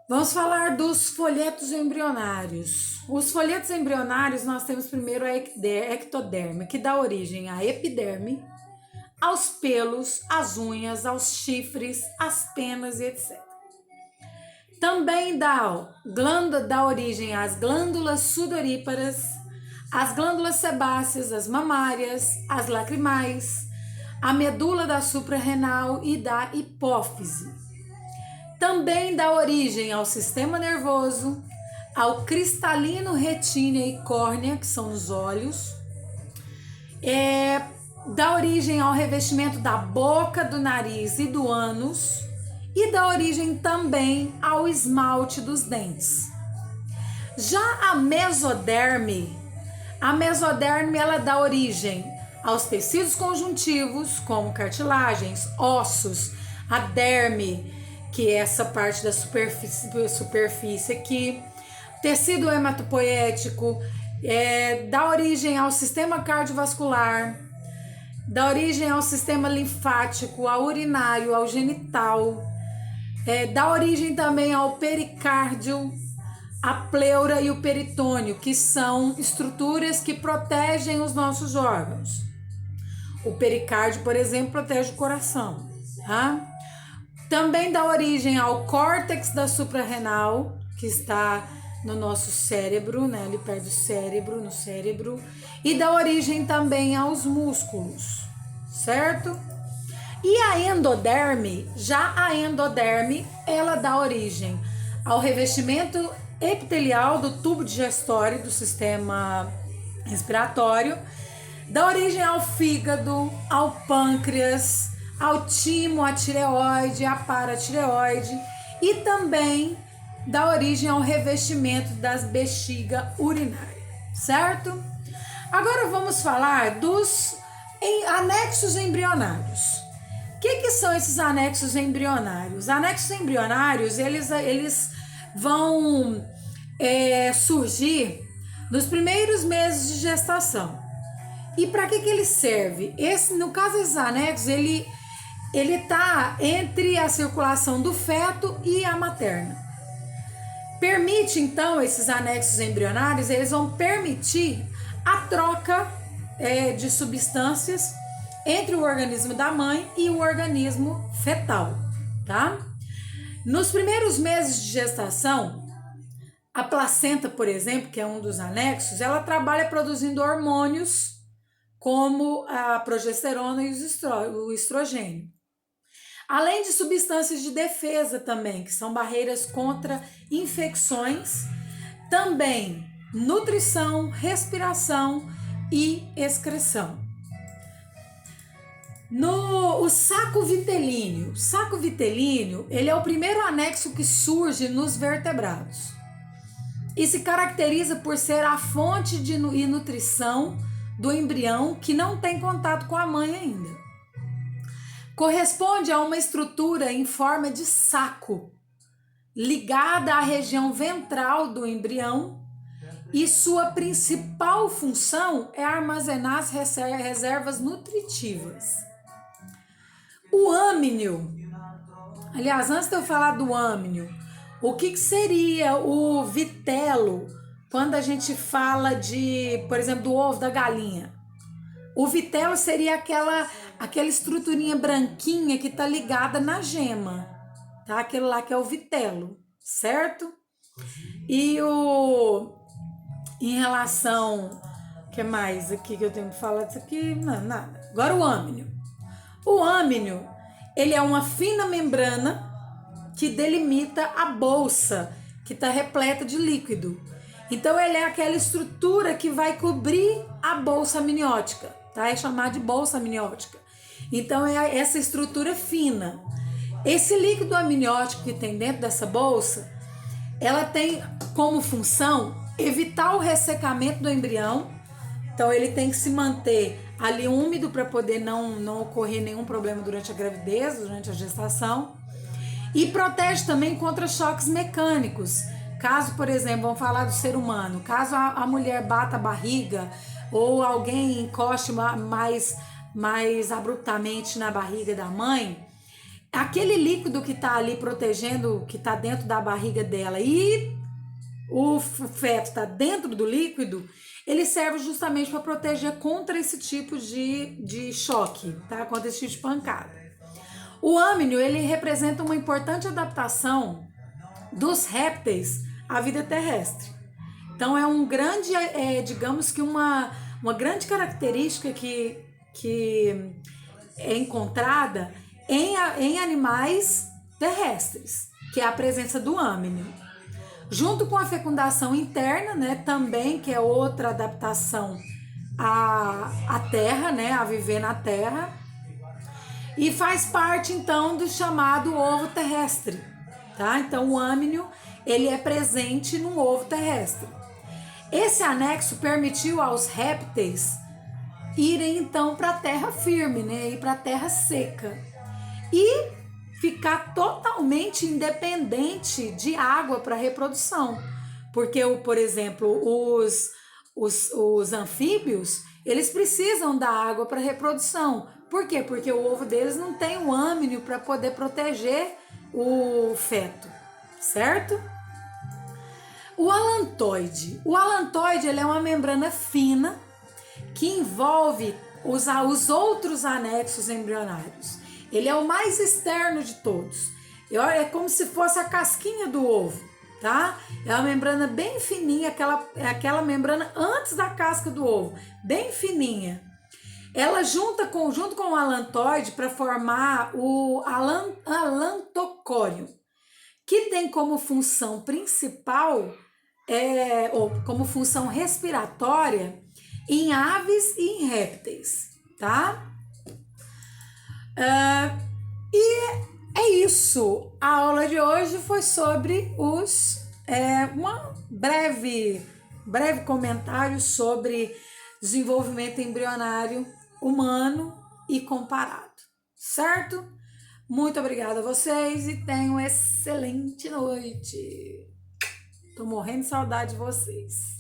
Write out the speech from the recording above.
Vamos falar dos folhetos embrionários. Os folhetos embrionários, nós temos primeiro a ectoderme, que dá origem à epiderme, aos pelos, às unhas, aos chifres, às penas e etc. Também dá origem às glândulas sudoríparas, às glândulas sebáceas, às mamárias, às lacrimais, à medula da suprarrenal e da hipófise. Também dá origem ao sistema nervoso, ao cristalino, retina e córnea, que são os olhos. Dá origem ao revestimento da boca, do nariz e do ânus. E dá origem também ao esmalte dos dentes. Já a mesoderme ela dá origem aos tecidos conjuntivos, como cartilagens, ossos, a derme, que é essa parte da superfície aqui, tecido hematopoético, dá origem ao sistema cardiovascular, dá origem ao sistema linfático, ao urinário, ao genital, dá origem também ao pericárdio, a pleura e o peritônio, que são estruturas que protegem os nossos órgãos. O pericárdio, por exemplo, protege o coração, tá? Também dá origem ao córtex da suprarrenal, que está no nosso cérebro, né? Ali perto do cérebro, no cérebro. E dá origem também aos músculos, certo? E a endoderme, ela dá origem ao revestimento epitelial do tubo digestório do sistema respiratório, dá origem ao fígado, ao pâncreas, ao timo, à tireoide, à paratireoide e também dá origem ao revestimento das bexiga urinária, certo? Agora vamos falar dos anexos embrionários. O que são esses anexos embrionários? Anexos embrionários, eles vão surgir nos primeiros meses de gestação. E para que ele serve? No caso desses anexos, ele está entre a circulação do feto e a materna. Permite, então, esses anexos embrionários, eles vão permitir a troca de substâncias entre o organismo da mãe e o organismo fetal, tá? Nos primeiros meses de gestação, a placenta, por exemplo, que é um dos anexos, ela trabalha produzindo hormônios como a progesterona e o estrogênio. Além de substâncias de defesa também, que são barreiras contra infecções, também nutrição, respiração e excreção. O saco vitelíneo. O saco vitelíneo, ele é o primeiro anexo que surge nos vertebrados e se caracteriza por ser a fonte de nutrição do embrião que não tem contato com a mãe ainda. Corresponde a uma estrutura em forma de saco, ligada à região ventral do embrião, e sua principal função é armazenar as reservas nutritivas. O âmnio, aliás, antes de eu falar do âmnio, o que seria o vitelo quando a gente fala por exemplo, do ovo da galinha? O vitelo seria aquela estruturinha branquinha que está ligada na gema, tá? Aquele lá que é o vitelo, certo? E em relação, o que mais aqui que eu tenho que falar disso aqui? Não, nada. Agora o âmnio. O âmnio, ele é uma fina membrana que delimita a bolsa, que está repleta de líquido. Então, ele é aquela estrutura que vai cobrir a bolsa amniótica, tá? É chamada de bolsa amniótica. Então, é essa estrutura fina. Esse líquido amniótico que tem dentro dessa bolsa, ela tem como função evitar o ressecamento do embrião. Então, ele tem que se manter ali úmido para poder não ocorrer nenhum problema durante a gravidez, durante a gestação. E protege também contra choques mecânicos. Caso, por exemplo, vamos falar do ser humano, caso a mulher bata a barriga ou alguém encoste mais abruptamente na barriga da mãe, aquele líquido que está ali protegendo, que está dentro da barriga dela e o feto está dentro do líquido, ele serve justamente para proteger contra esse tipo de choque, tá? Contra esse tipo de pancada. O âmnio, ele representa uma importante adaptação dos répteis à vida terrestre. Então é um grande, digamos que uma grande característica que é encontrada em animais terrestres, que é a presença do âmnio. Junto com a fecundação interna, né, também, que é outra adaptação à terra, né, a viver na terra, e faz parte então do chamado ovo terrestre, tá? Então o âmnio, ele é presente no ovo terrestre. Esse anexo permitiu aos répteis irem então para a terra firme, né, ir para a terra seca e ficar totalmente independente de água para reprodução. Porque, por exemplo, os anfíbios, eles precisam da água para reprodução. Por quê? Porque o ovo deles não tem o âmnio para poder proteger o feto, certo? O alantoide. O alantoide, ele é uma membrana fina que envolve os outros anexos embrionários. Ele é o mais externo de todos. É como se fosse a casquinha do ovo, tá? É uma membrana bem fininha, aquela membrana antes da casca do ovo, bem fininha. Ela junto com o alantoide para formar o alantocóreo, que tem como função principal, ou como função respiratória, em aves e em répteis, tá? E é isso. A aula de hoje foi sobre uma breve comentário sobre desenvolvimento embrionário humano e comparado, certo? Muito obrigada a vocês e tenham uma excelente noite. Tô morrendo de saudade de vocês.